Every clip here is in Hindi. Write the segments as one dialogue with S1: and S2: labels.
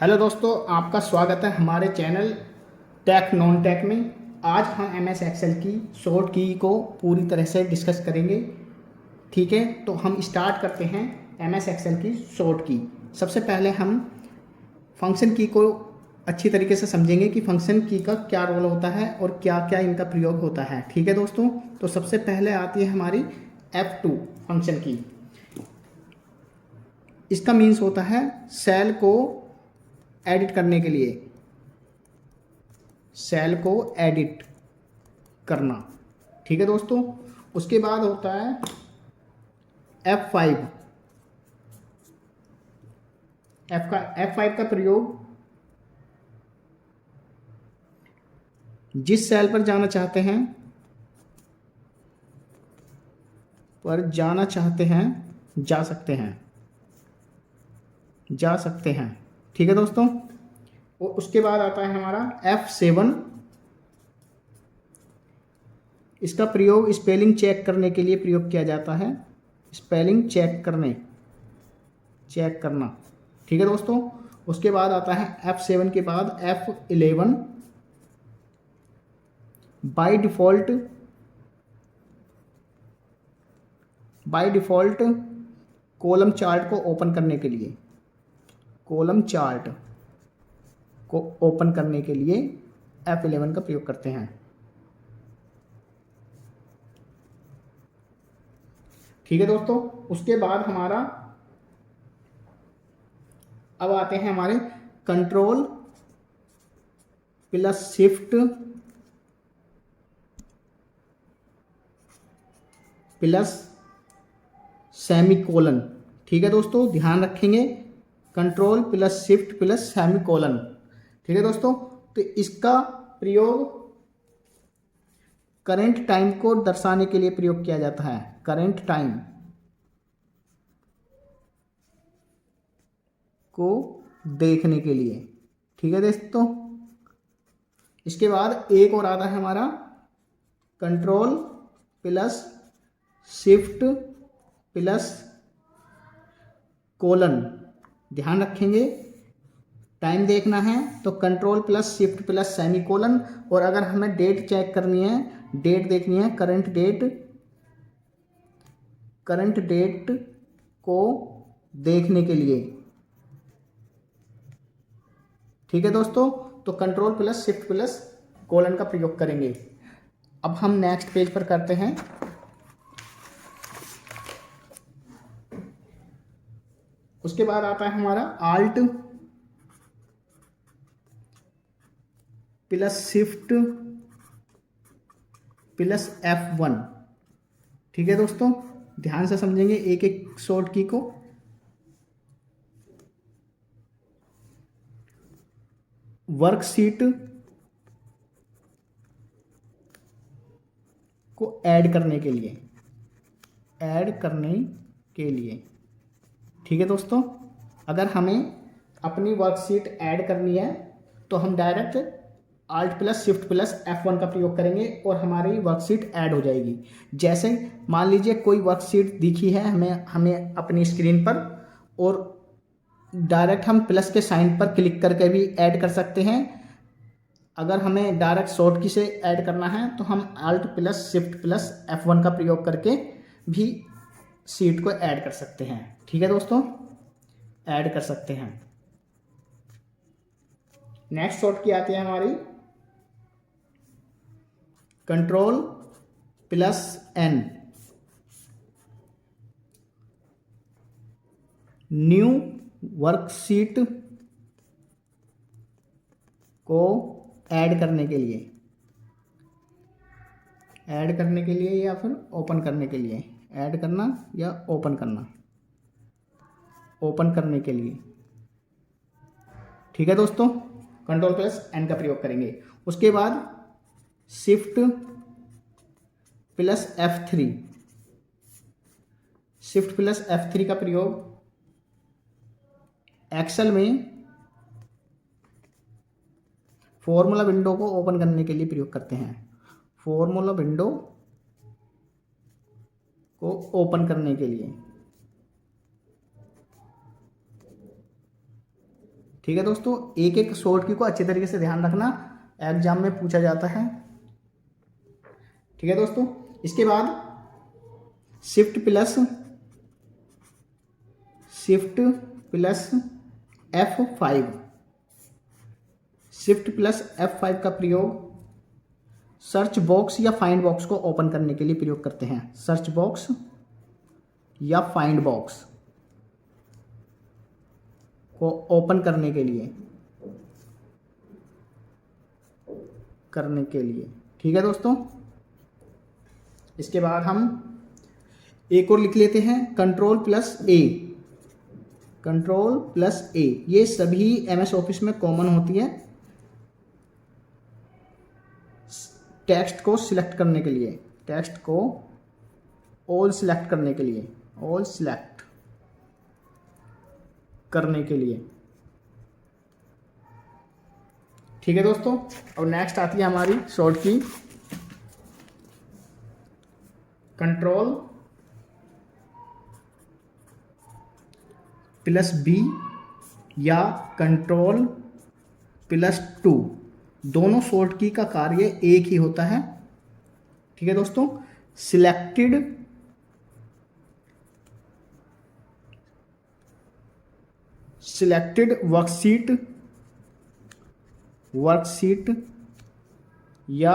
S1: हेलो दोस्तों, आपका स्वागत है हमारे चैनल टेक नॉन टेक में। आज हम एम एस एक्सेल की शॉर्ट की को पूरी तरह से डिस्कस करेंगे। ठीक है, तो हम स्टार्ट करते हैं एम एस एक्सेल की शॉर्ट की। सबसे पहले हम फंक्शन की को अच्छी तरीके से समझेंगे कि फंक्शन की का क्या रोल होता है और क्या क्या इनका प्रयोग होता है। ठीक है दोस्तों, तो सबसे पहले आती है हमारी F2 फंक्शन की। इसका मीन्स होता है सेल को एडिट करने के लिए, सेल को एडिट करना। ठीक है दोस्तों, उसके बाद होता है F5। F5 का प्रयोग जिस सेल पर जाना चाहते हैं जा सकते हैं, जा सकते हैं। ठीक है दोस्तों, और उसके बाद आता है हमारा F7। इसका प्रयोग स्पेलिंग चेक करने के लिए प्रयोग किया जाता है, स्पेलिंग चेक करना। ठीक है दोस्तों, उसके बाद आता है F7 के बाद F11। By default column chart को ओपन करने के लिए, कॉलम चार्ट को ओपन करने के लिए F11 का प्रयोग करते हैं। ठीक है दोस्तों, उसके बाद हमारा अब आते हैं हमारे control plus shift plus semicolon. ठीक है दोस्तों, ध्यान रखेंगे, control plus shift plus semicolon. ठीक है दोस्तों, तो इसका प्रयोग करंट टाइम को दर्शाने के लिए प्रयोग किया जाता है, करंट टाइम को देखने के लिए। ठीक है दोस्तों, इसके बाद एक और आता है हमारा control plus shift plus colon. ध्यान रखेंगे, टाइम देखना है तो control plus shift plus semi colon. और अगर हमें डेट चेक करनी है, डेट देखनी है, करंट डेट को देखने के लिए। ठीक है दोस्तों, तो control plus shift plus colon का प्रयोग करेंगे। अब हम नेक्स्ट पेज पर करते हैं। उसके बाद आता है हमारा alt plus shift plus F1। ठीक है दोस्तों, ध्यान से समझेंगे एक एक शॉर्ट की को। वर्कशीट को ऐड करने के लिए, ठीक है दोस्तों, अगर हमें अपनी वर्कशीट ऐड करनी है तो हम direct alt plus shift plus F1 का प्रयोग करेंगे और हमारी वर्कशीट ऐड हो जाएगी। जैसे मान लीजिए कोई वर्कशीट दिखी है हमें अपनी स्क्रीन पर, और डायरेक्ट हम प्लस के साइन पर क्लिक करके भी ऐड कर सकते हैं। अगर हमें डायरेक्ट शॉर्ट की से ऐड करना है तो हम alt plus shift plus F1 का प्रयोग करके भी शीट को ऐड कर सकते हैं। ठीक है दोस्तों, ऐड कर सकते हैं। नेक्स्ट शॉर्ट की आती है हमारी control plus N, new worksheet को ऐड करने के लिए, या फिर ओपन करने के लिए, ऐड करना या ओपन करना, ओपन करने के लिए। ठीक है दोस्तों, कंट्रोल प्लस N का प्रयोग करेंगे। उसके बाद shift plus F3, shift plus F3 का प्रयोग एक्सेल में फॉर्मूला विंडो को ओपन करने के लिए प्रयोग करते हैं, फॉर्मूला विंडो को ओपन करने के लिए। ठीक है दोस्तों, एक एक शॉर्ट की को अच्छे तरीके से ध्यान रखना, एग्जाम में पूछा जाता है। ठीक है दोस्तों, इसके बाद shift plus F5, shift plus F5 का प्रयोग सर्च बॉक्स या फाइंड बॉक्स को ओपन करने के लिए प्रयोग करते हैं। सर्च बॉक्स या फाइंड बॉक्स को ओपन करने के लिए ठीक है दोस्तों। इसके बाद हम एक और लिख लेते हैं, कंट्रोल प्लस ए, ये सभी MS ऑफिस में कॉमन होती है टेक्स्ट को सिलेक्ट करने के लिए, टेक्स्ट को ऑल सिलेक्ट करने के लिए, ऑल सिलेक्ट करने के लिए। ठीक है दोस्तों, और नेक्स्ट आती है हमारी शॉर्ट की कंट्रोल प्लस B या कंट्रोल प्लस 2, दोनों शॉर्ट की का कार्य एक ही होता है। ठीक है दोस्तों, सिलेक्टेड वर्कशीट या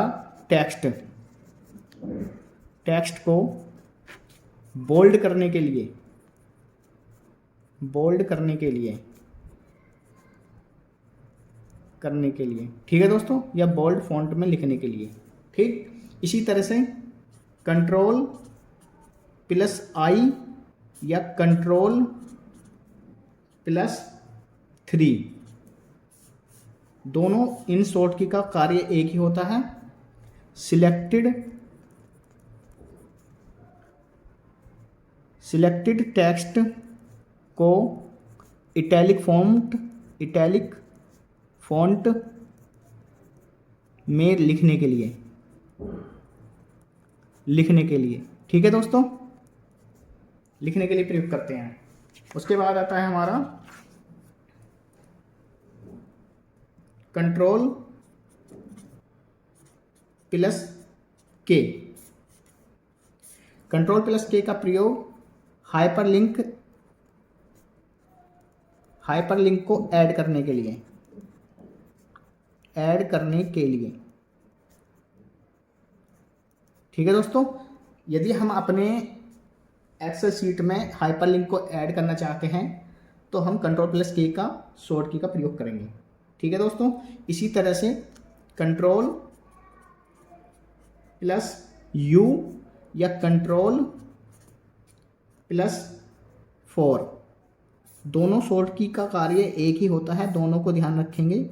S1: टेक्स्ट को बोल्ड करने के लिए ठीक है दोस्तों, या बोल्ड फॉन्ट में लिखने के लिए। ठीक, इसी तरह से कंट्रोल प्लस I या कंट्रोल प्लस 3, दोनों इन शॉर्ट की का कार्य एक ही होता है। सिलेक्टेड टेक्स्ट को इटैलिक फॉन्ट में लिखने के लिए ठीक है दोस्तों, लिखने के लिए प्रयोग करते हैं। उसके बाद आता है हमारा control plus K, control plus K का प्रयोग हाइपरलिंक को ऐड करने के लिए ठीक है दोस्तों, यदि हम अपने एक्सेल शीट में हाइपरलिंक को ऐड करना चाहते हैं तो हम कंट्रोल प्लस K का शॉर्ट की का प्रयोग करेंगे। ठीक है दोस्तों, इसी तरह से कंट्रोल प्लस U या कंट्रोल प्लस 4, दोनों शॉर्ट की का कार्य एक ही होता है, दोनों को ध्यान रखेंगे।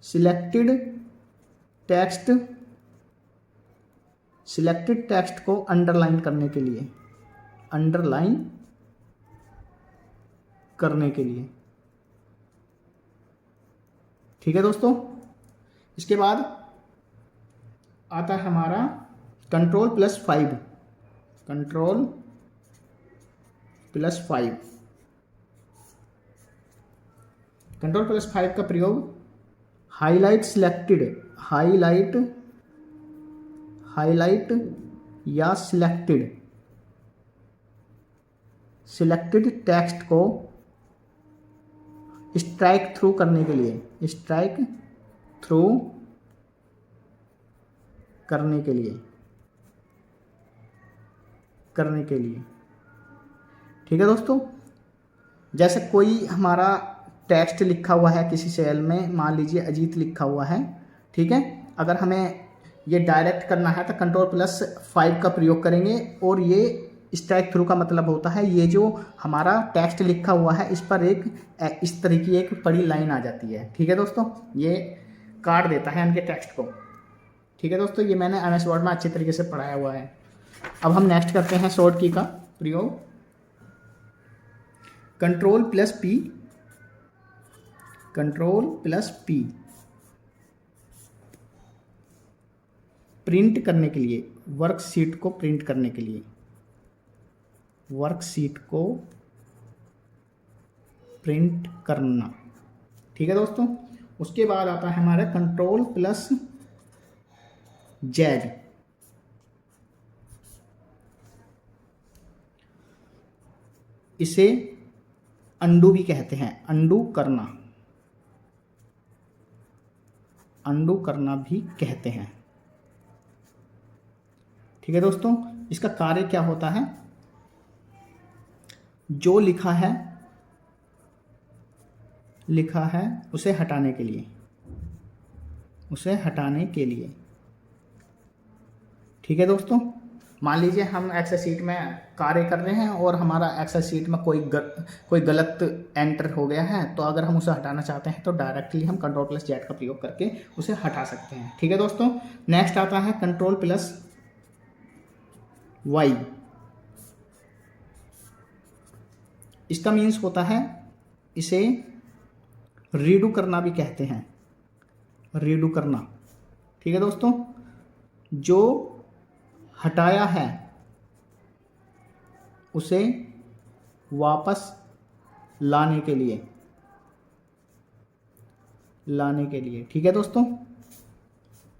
S1: सिलेक्टेड टेक्स्ट को अंडरलाइन करने के लिए ठीक है दोस्तों। इसके बाद आता है हमारा कंट्रोल प्लस 5, कंट्रोल प्लस 5 का प्रयोग हाईलाइट या सिलेक्टेड टेक्स्ट को स्ट्राइक थ्रू करने के लिए ठीक है दोस्तों। जैसे कोई हमारा टेक्स्ट लिखा हुआ है किसी सेल में, मान लीजिए अजीत लिखा हुआ है, ठीक है, अगर हमें ये डायरेक्ट करना है तो कंट्रोल प्लस 5 का प्रयोग करेंगे, और ये स्ट्राइक थ्रू का मतलब होता है ये जो हमारा टेक्स्ट लिखा हुआ है इस पर इस तरह की एक बड़ी लाइन आ जाती है। ठीक है दोस्तों, ये काट देता है इनके टेक्स्ट को। ठीक है दोस्तों, ये मैंने MS वर्ड में अच्छे तरीके से पढ़ाया हुआ है। अब हम नेक्स्ट करते हैं शॉर्ट की का प्रयोग कंट्रोल प्लस P प्रिंट करने के लिए, वर्कशीट को प्रिंट करने के लिए प्रिंट करना। ठीक है दोस्तों, उसके बाद आता है हमारा कंट्रोल प्लस जेड। इसे अंडू भी कहते हैं, अंडू करना, अंडू करना भी कहते हैं। ठीक है दोस्तों, इसका कार्य क्या होता है, जो लिखा है उसे हटाने के लिए, उसे हटाने के लिए। ठीक है दोस्तों, मान लीजिए हम एक्सेल शीट में कार्य कर रहे हैं और हमारा एक्सेल शीट में कोई गलत एंटर हो गया है, तो अगर हम उसे हटाना चाहते हैं तो डायरेक्टली हम कंट्रोल प्लस जेड का प्रयोग करके उसे हटा सकते हैं। ठीक है दोस्तों, नेक्स्ट आता है कंट्रोल प्लस वाई। इसका मीन्स होता है, इसे रीडू करना भी कहते हैं, रीडू करना। ठीक है दोस्तों, जो हटाया है उसे वापस लाने के लिए, ठीक है दोस्तों,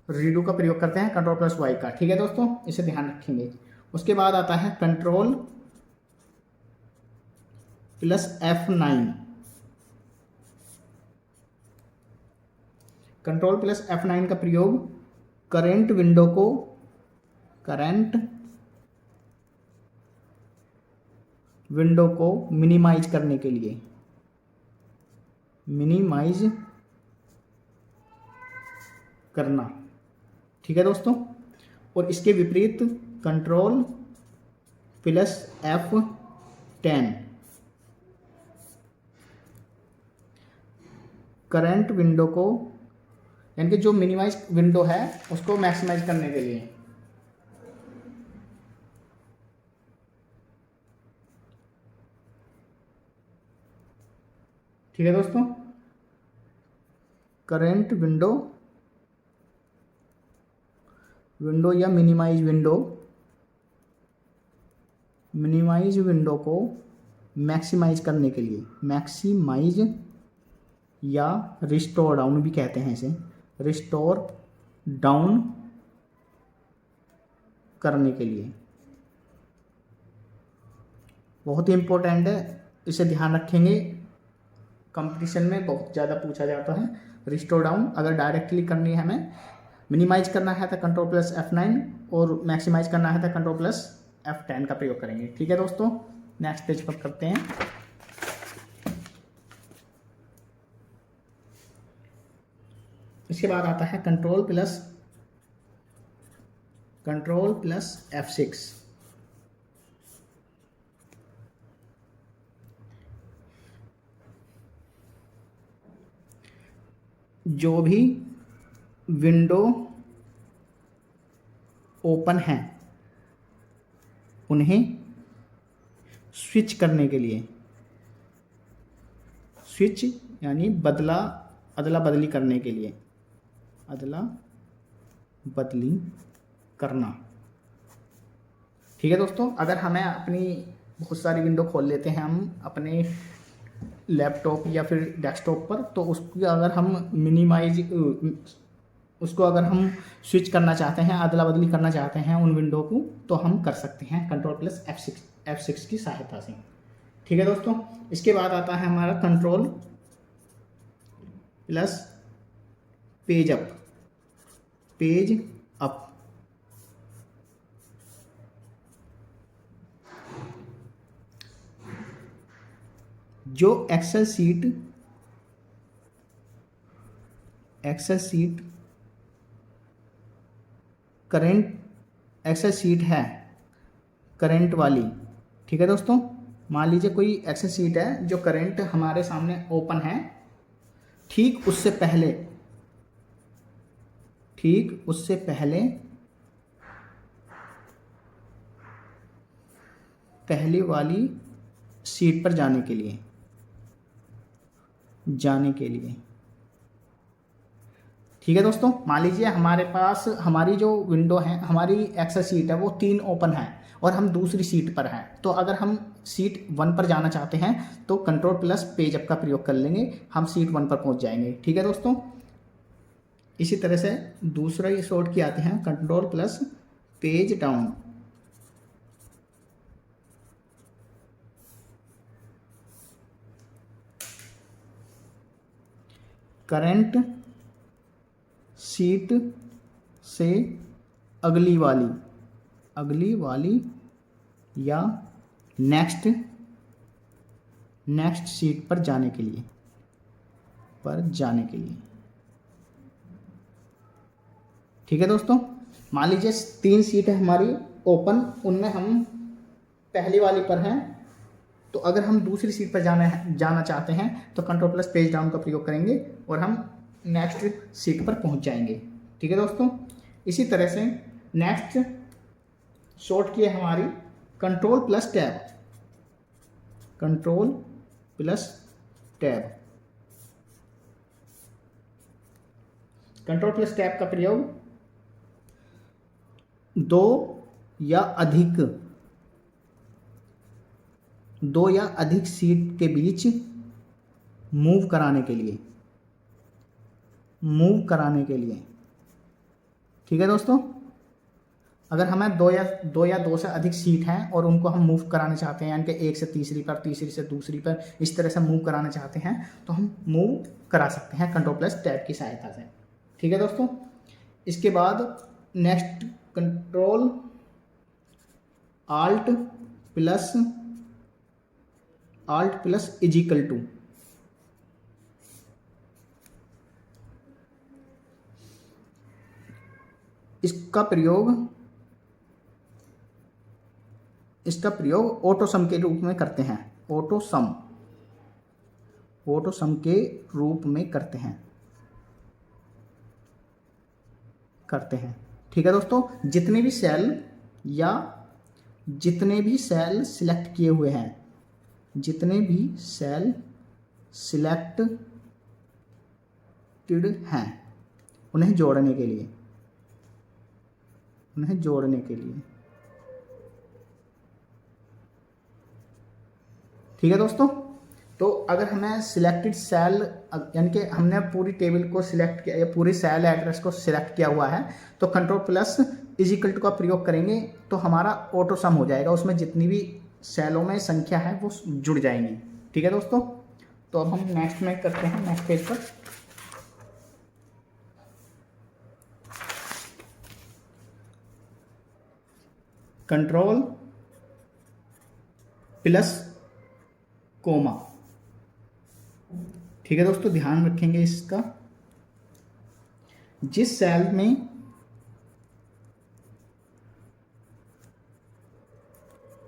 S1: रीडू का प्रयोग करते हैं कंट्रोल प्लस वाई का। ठीक है दोस्तों, इसे ध्यान रखेंगे। उसके बाद आता है control plus F9। Control plus F9 का प्रयोग करंट विंडो को मिनिमाइज करने के लिए, मिनिमाइज करना। ठीक है दोस्तों, और इसके विपरीत control plus F10 current window को, यानी कि जो मिनिमाइज विंडो है उसको मैक्सिमाइज करने के लिए। ठीक है दोस्तों, करंट विंडो या मिनिमाइज विंडो को मैक्सिमाइज करने के लिए, मैक्सिमाइज या रिस्टोर डाउन भी कहते हैं इसे, रिस्टोर डाउन करने के लिए। बहुत ही इंपॉर्टेंट है, इसे ध्यान रखेंगे, कंपटीशन में बहुत ज़्यादा पूछा जाता है। रिस्टोर डाउन अगर डायरेक्टली करनी है, हमें मिनिमाइज करना है तो कंट्रोल प्लस F9 और मैक्सिमाइज करना है तो कंट्रोल प्लस F10 का प्रयोग करेंगे। ठीक है दोस्तों, नेक्स्ट पेज पर करते हैं। इसके बाद आता है कंट्रोल प्लस F6। जो भी विंडो ओपन है उन्हें स्विच करने के लिए, स्विच यानी अदला बदली करने के लिए, अदला बदली करना। ठीक है दोस्तों, अगर हमें अपनी बहुत सारी विंडो खोल लेते हैं हम अपने लैपटॉप या फिर डेस्कटॉप पर, तो उसको अगर हम स्विच करना चाहते हैं, अदला बदली करना चाहते हैं उन विंडो को, तो हम कर सकते हैं कंट्रोल प्लस F6 की सहायता से। ठीक है दोस्तों, इसके बाद आता है हमारा कंट्रोल प्लस पेज अप। जो एक्सेल शीट एक्सेल शीट है करंट वाली। ठीक है दोस्तों, मान लीजिए कोई एक्सेल शीट है जो करंट हमारे सामने ओपन है, ठीक उससे पहले पहली वाली शीट पर जाने के लिए ठीक है दोस्तों, मान लीजिए हमारे पास हमारी जो विंडो है, हमारी एक्सेल शीट है वो 3 ओपन है और हम दूसरी सीट पर हैं, तो अगर हम सीट 1 पर जाना चाहते हैं तो कंट्रोल प्लस पेज अप का प्रयोग कर लेंगे, हम सीट 1 पर पहुंच जाएंगे। ठीक है दोस्तों, इसी तरह से दूसरा ये शॉर्ट की आते हैं, control plus page down. Current seat से अगली वाली या नेक्स्ट सीट पर जाने के लिए ठीक है दोस्तों। मान लीजिए 3 सीट है हमारी ओपन, उनमें हम पहली वाली पर हैं, तो अगर हम दूसरी सीट पर जाना चाहते हैं तो कंट्रोल प्लस पेज डाउन का प्रयोग करेंगे और हम नेक्स्ट सीट पर पहुंच जाएंगे। ठीक है दोस्तों, इसी तरह से नेक्स्ट शॉर्ट की है हमारी control plus tab. Control plus tab का प्रयोग दो या अधिक सीट के बीच मूव कराने के लिए ठीक है दोस्तों। अगर हमें दो या दो से अधिक सीट हैं और उनको हम मूव कराना चाहते हैं, यानी कि एक से तीसरी पर, तीसरी से दूसरी पर, इस तरह से मूव कराना चाहते हैं तो हम मूव करा सकते हैं कंट्रोल प्लस टैब की सहायता से। ठीक है दोस्तों, इसके बाद next control alt plus equal to. इसका प्रयोग ऑटो सम के रूप में करते हैं। ऑटो सम के रूप में करते हैं। ठीक है दोस्तों, जितने भी सेल सिलेक्ट किए हुए हैं, उन्हें जोड़ने के लिए ठीक है दोस्तों। तो अगर हमें सिलेक्टेड सेल, यानी कि हमने पूरी टेबल को सिलेक्ट किया या पूरी सेल एड्रेस को सिलेक्ट किया हुआ है, तो कंट्रोल प्लस इजिकल टू का प्रयोग करेंगे तो हमारा ऑटो सम हो जाएगा, उसमें जितनी भी सेलों में संख्या है वो जुड़ जाएंगी। ठीक है दोस्तों, तो अब हम नेक्स्ट में करते हैं, नेक्स्ट पेज पर। Control plus comma. ठीक है दोस्तों, ध्यान रखेंगे इसका। जिस सेल में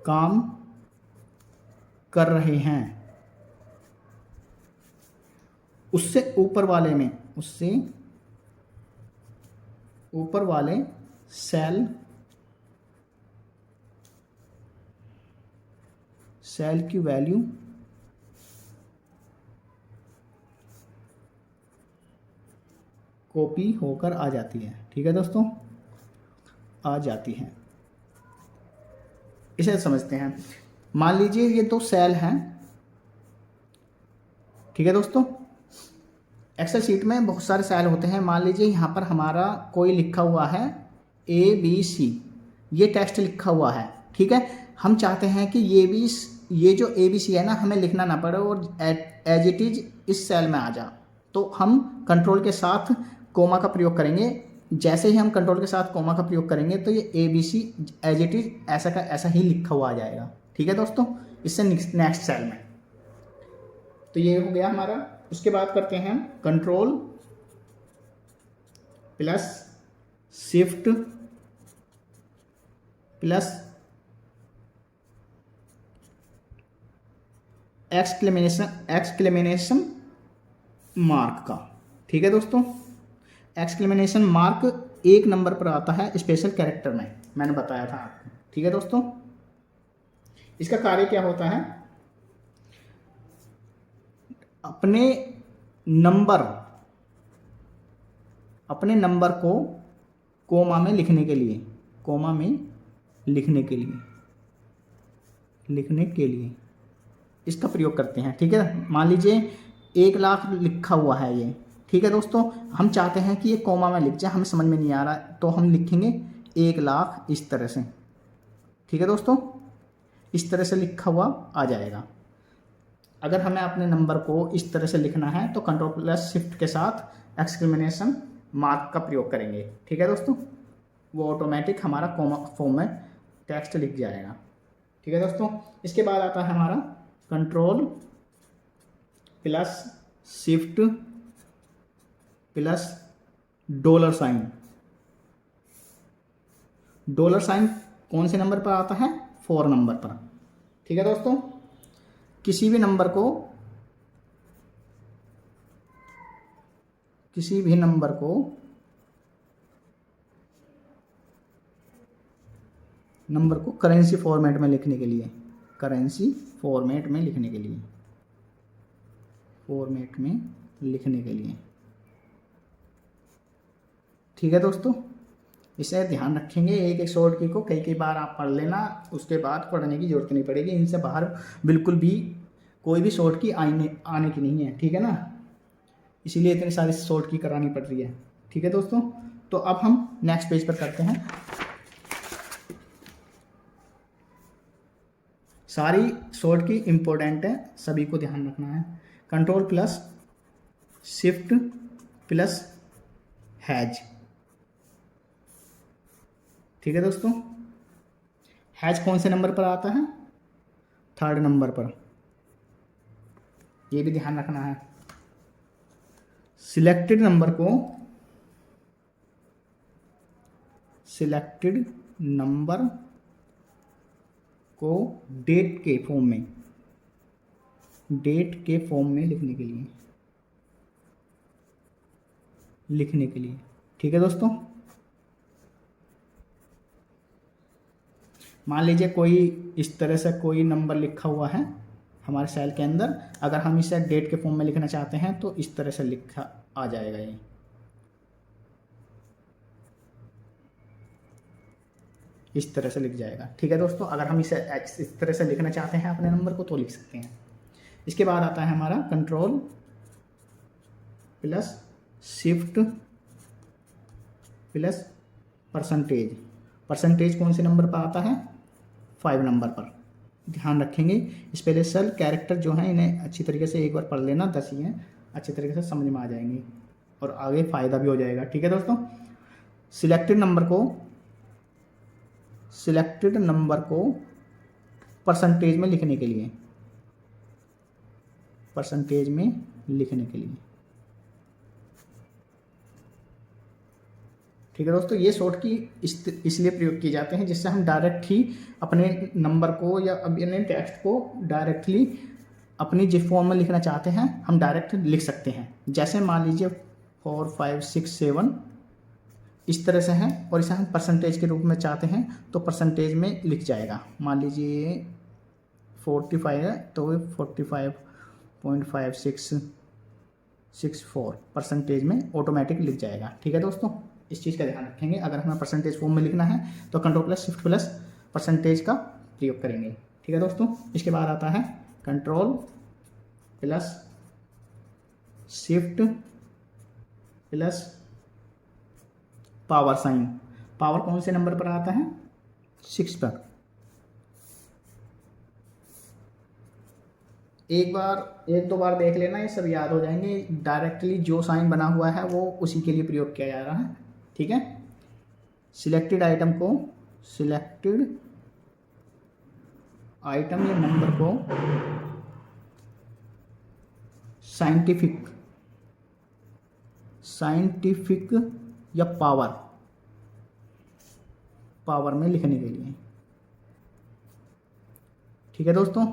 S1: काम कर रहे हैं उससे ऊपर वाले सेल की वैल्यू कॉपी होकर आ जाती है। ठीक है दोस्तों, आ जाती है। इसे समझते हैं। मान लीजिए ये 2 सेल हैं। ठीक है दोस्तों, एक्सेल शीट में बहुत सारे सेल होते हैं। मान लीजिए यहाँ पर हमारा कोई लिखा हुआ है ABC, ये टेक्स्ट लिखा हुआ है। ठीक है, हम चाहते हैं कि ये जो ABC है ना, हमें लिखना ना पड़े और एज इट इज इस सेल में आ जा, तो हम कंट्रोल के साथ कोमा का प्रयोग करेंगे। जैसे ही हम कंट्रोल के साथ कोमा का प्रयोग करेंगे तो ये ABC एज इट इज ऐसा का ऐसा ही लिखा हुआ आ जाएगा। ठीक है दोस्तों, इससे नेक्स्ट सेल में। तो ये हो गया हमारा। उसके बाद करते हैं control plus shift plus exclamation mark का। ठीक है दोस्तों, एक्सक्लेमेशन मार्क 1 नंबर पर आता है स्पेशल कैरेक्टर में, मैंने बताया था आपको। ठीक है दोस्तों, इसका कार्य क्या होता है? अपने नंबर को कोमा में लिखने के लिए लिखने के लिए इसका प्रयोग करते हैं। ठीक है, मान लीजिए 1 लाख लिखा हुआ है ये। ठीक है दोस्तों, हम चाहते हैं कि ये कॉमा में लिख जाए, हमें समझ में नहीं आ रहा तो हम लिखेंगे 1 लाख इस तरह से। ठीक है दोस्तों, इस तरह से लिखा हुआ आ जाएगा। अगर हमें अपने नंबर को इस तरह से लिखना है तो कंट्रोल प्लस शिफ्ट के साथ एक्सक्लेमेशन मार्क का प्रयोग करेंगे। ठीक है दोस्तों, वो ऑटोमेटिक हमारा कॉमा फॉर्म में टेक्स्ट लिख जाएगा। ठीक है दोस्तों, इसके बाद आता है हमारा control plus shift plus dollar sign. Dollar sign कौन से नंबर पर आता है? 4 नंबर पर। ठीक है दोस्तों, किसी भी नंबर को करेंसी फॉर्मेट में लिखने के लिए, ठीक है दोस्तों, इसे ध्यान रखेंगे। एक एक शॉर्ट की को कई बार आप पढ़ लेना, उसके बाद पढ़ने की जरूरत नहीं पड़ेगी। इनसे बाहर बिल्कुल भी कोई भी शॉर्ट की आने की नहीं है। ठीक है ना, इसीलिए इतनी सारी शॉर्ट की करानी पड़ रही है। ठीक है दोस्तों, तो अब हम नेक्स्ट पेज पर करते हैं। सारी शॉर्ट की इंपॉर्टेंट है, सभी को ध्यान रखना है। Control plus shift plus has. ठीक है दोस्तों, हैज कौन से नंबर पर आता है? 3rd नंबर पर, ये भी ध्यान रखना है। सिलेक्टेड नंबर को डेट के फॉर्म में लिखने के लिए। ठीक है दोस्तों, मान लीजिए कोई इस तरह से कोई नंबर लिखा हुआ है हमारे सेल के अंदर, अगर हम इसे डेट के फॉर्म में लिखना चाहते हैं तो इस तरह से लिखा आ जाएगा, ये इस तरह से लिख जाएगा। ठीक है दोस्तों, अगर हम इसे इस तरह से लिखना चाहते हैं अपने नंबर को तो लिख सकते हैं। इसके बाद आता है हमारा control plus shift plus percentage. Percentage कौन से नंबर पर आता है? 5 नंबर पर। ध्यान रखेंगे, स्पेशल कैरेक्टर जो हैं इन्हें अच्छी तरीके से एक बार पढ़ लेना, 10 ही हैं, अच्छी तरीके से समझ में आ जाएंगे और आगे फ़ायदा भी हो जाएगा। ठीक है दोस्तों, सिलेक्टेड नंबर को परसेंटेज में लिखने के लिए, ठीक है दोस्तों, ये शॉर्ट की इसलिए प्रयोग किए जाते हैं जिससे हम डायरेक्ट ही अपने नंबर को या अपने टेक्स्ट को डायरेक्टली अपनी जिस फॉर्म में लिखना चाहते हैं हम डायरेक्ट लिख सकते हैं। जैसे मान लीजिए 4 5 6 7 इस तरह से है और इसे हम परसेंटेज के रूप में चाहते हैं तो परसेंटेज में लिख जाएगा। मान लीजिए 45 है तो 45.5664 परसेंटेज में ऑटोमेटिक लिख जाएगा। ठीक है दोस्तों, इस चीज़ का ध्यान रखेंगे। अगर हमें परसेंटेज फॉर्म में लिखना है तो control plus shift plus percentage का प्रयोग करेंगे। ठीक है दोस्तों, इसके बाद आता है control plus shift plus power sine. Power कौन से नंबर पर आता है? 6 पर। एक दो बार देख लेना, ये सब याद हो जाएंगे। डायरेक्टली जो साइन बना हुआ है वो उसी के लिए प्रयोग किया जा रहा है। ठीक है, सिलेक्टेड आइटम या नंबर को साइंटिफिक या पावर में लिखने के लिए। ठीक है दोस्तों,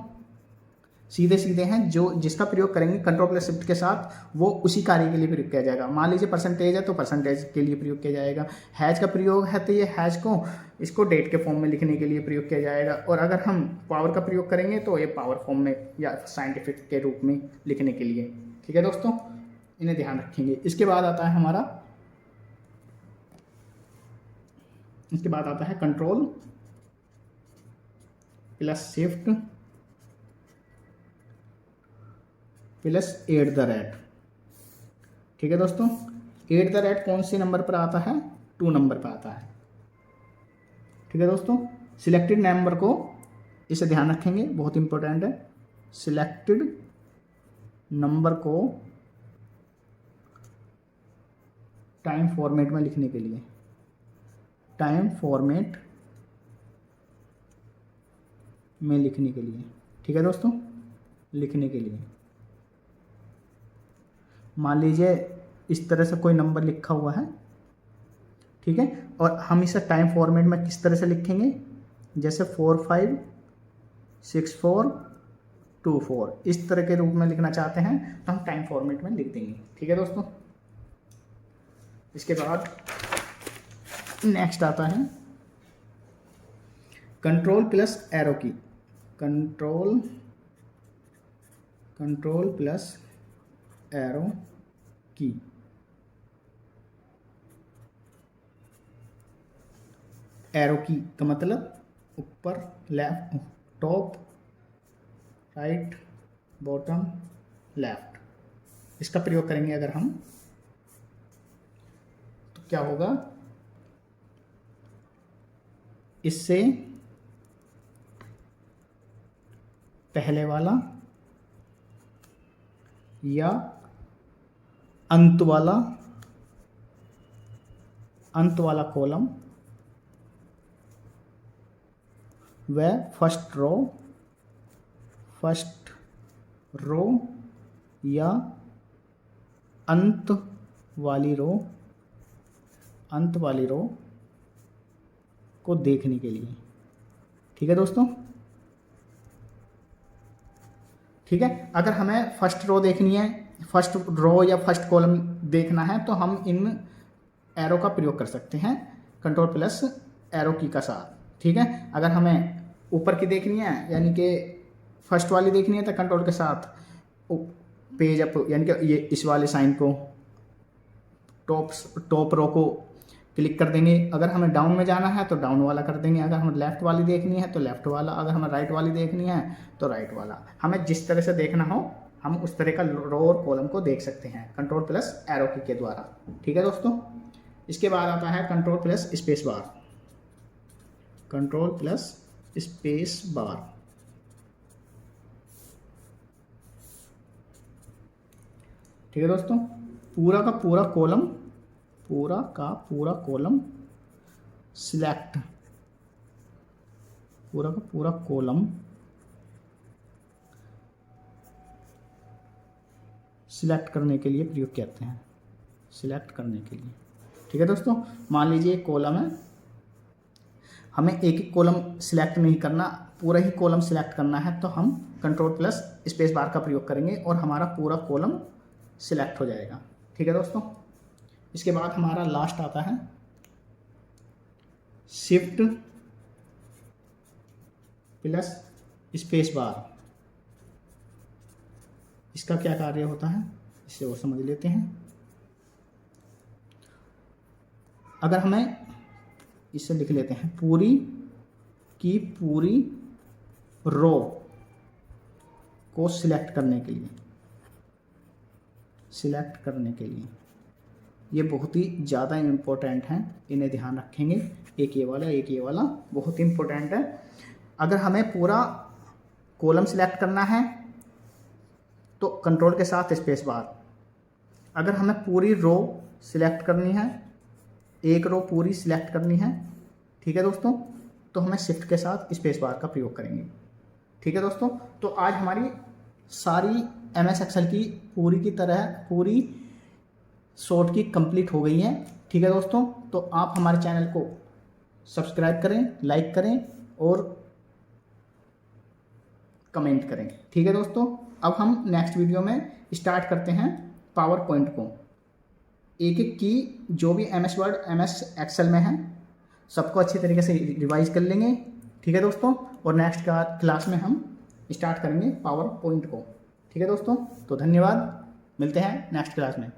S1: सीधे हैं जो जिसका प्रयोग करेंगे कंट्रोल प्लस शिफ्ट के साथ वो उसी कार्य के लिए प्रयोग किया जाएगा। मान लीजिए परसेंटेज है तो परसेंटेज के लिए प्रयोग किया जाएगा। हैज का प्रयोग है तो ये हैज को इसको डेट के फॉर्म में लिखने के लिए प्रयोग किया जाएगा। और अगर हम पावर का प्रयोग करेंगे तो ये पावर फॉर्म में या साइंटिफिक के रूप में लिखने के लिए। ठीक है दोस्तों, इन्हें ध्यान रखेंगे। इसके बाद आता है control plus shift plus at the rate. ठीक है दोस्तों, एट द रेट कौन से नंबर पर आता है? 2 नंबर पर आता है। ठीक है दोस्तों, सिलेक्टेड नंबर को, इसे ध्यान रखेंगे, बहुत इंपॉर्टेंट है। सिलेक्टेड नंबर को टाइम फॉर्मेट में लिखने के लिए, टाइम फॉर्मेट में लिखने के लिए, ठीक है दोस्तों, लिखने के लिए मान लीजिए इस तरह से कोई नंबर लिखा हुआ है, ठीक है, और हम इसे टाइम फॉर्मेट में किस तरह से लिखेंगे? जैसे 456424, इस तरह के रूप में लिखना चाहते हैं तो हम टाइम फॉर्मेट में लिख देंगे। ठीक है दोस्तों, इसके बाद नेक्स्ट आता है कंट्रोल प्लस एरो की। कंट्रोल प्लस एरो की। एरो की का मतलब ऊपर, left, top, right, bottom, left, इसका प्रयोग करेंगे अगर हम, तो क्या होगा? इससे पहले वाला या अंत वाला कॉलम व फर्स्ट रो या अंत वाली रो को देखने के लिए। ठीक है दोस्तों, ठीक है, अगर हमें फर्स्ट रो देखनी है, फर्स्ट रो या फर्स्ट कॉलम देखना है तो हम इन एरो का प्रयोग कर सकते हैं, कंट्रोल प्लस एरो की का साथ। ठीक है, अगर हमें ऊपर की देखनी है यानी कि फर्स्ट वाली देखनी है तो कंट्रोल के साथ पेज अप यानी कि ये इस वाले साइन को, टॉप रो को क्लिक कर देंगे। अगर हमें डाउन में जाना है तो डाउन वाला कर देंगे, अगर हमें लेफ्ट वाली देखनी है तो लेफ्ट वाला, अगर हमें राइट वाली देखनी है तो राइट वाला। हमें जिस तरह से देखना हो हम उस तरह का रो और कॉलम को देख सकते हैं कंट्रोल प्लस एरो की के द्वारा। ठीक है दोस्तों, इसके बाद आता है control plus space bar. Control plus space bar, ठीक है दोस्तों, पूरा का पूरा कॉलम सिलेक्ट, पूरा का पूरा कॉलम सिलेक्ट करने के लिए प्रयोग करते हैं, सिलेक्ट करने के लिए। ठीक है दोस्तों, मान लीजिए एक कॉलम है, हमें एक कॉलम सिलेक्ट नहीं करना, पूरा ही कॉलम सिलेक्ट करना है तो हम कंट्रोल प्लस स्पेस बार का प्रयोग करेंगे और हमारा पूरा कॉलम सिलेक्ट हो जाएगा। ठीक है दोस्तों, इसके बाद हमारा लास्ट आता है शिफ्ट प्लस स्पेस बार। इसका क्या कार्य होता है इसे और समझ लेते हैं। अगर हमें इसे लिख लेते हैं, पूरी की पूरी रो को सिलेक्ट करने के लिए, ये बहुत ही ज़्यादा इम्पोर्टेंट हैं, इन्हें ध्यान रखेंगे। एक ये वाला बहुत इम्पोर्टेंट है। अगर हमें पूरा कॉलम सिलेक्ट करना है तो कंट्रोल के साथ स्पेस बार, अगर हमें पूरी रो सिलेक्ट करनी है, एक रो पूरी सिलेक्ट करनी है, ठीक है दोस्तों, तो हमें शिफ्ट के साथ स्पेस बार का प्रयोग करेंगे। ठीक है दोस्तों, तो आज हमारी सारी MS एक्सेल की पूरी शॉर्ट की कंप्लीट हो गई है। ठीक है दोस्तों, तो आप हमारे चैनल को सब्सक्राइब करें, लाइक करें और कमेंट करें। ठीक है दोस्तों, अब हम नेक्स्ट वीडियो में स्टार्ट करते हैं पावर पॉइंट को। एक एक की जो भी MS वर्ड MS एक्सेल में है सबको अच्छी तरीके से रिवाइज कर लेंगे। ठीक है दोस्तों, और नेक्स्ट क्लास में हम स्टार्ट करेंगे पावर पॉइंट को। ठीक है दोस्तों, तो धन्यवाद, मिलते हैं नेक्स्ट क्लास में।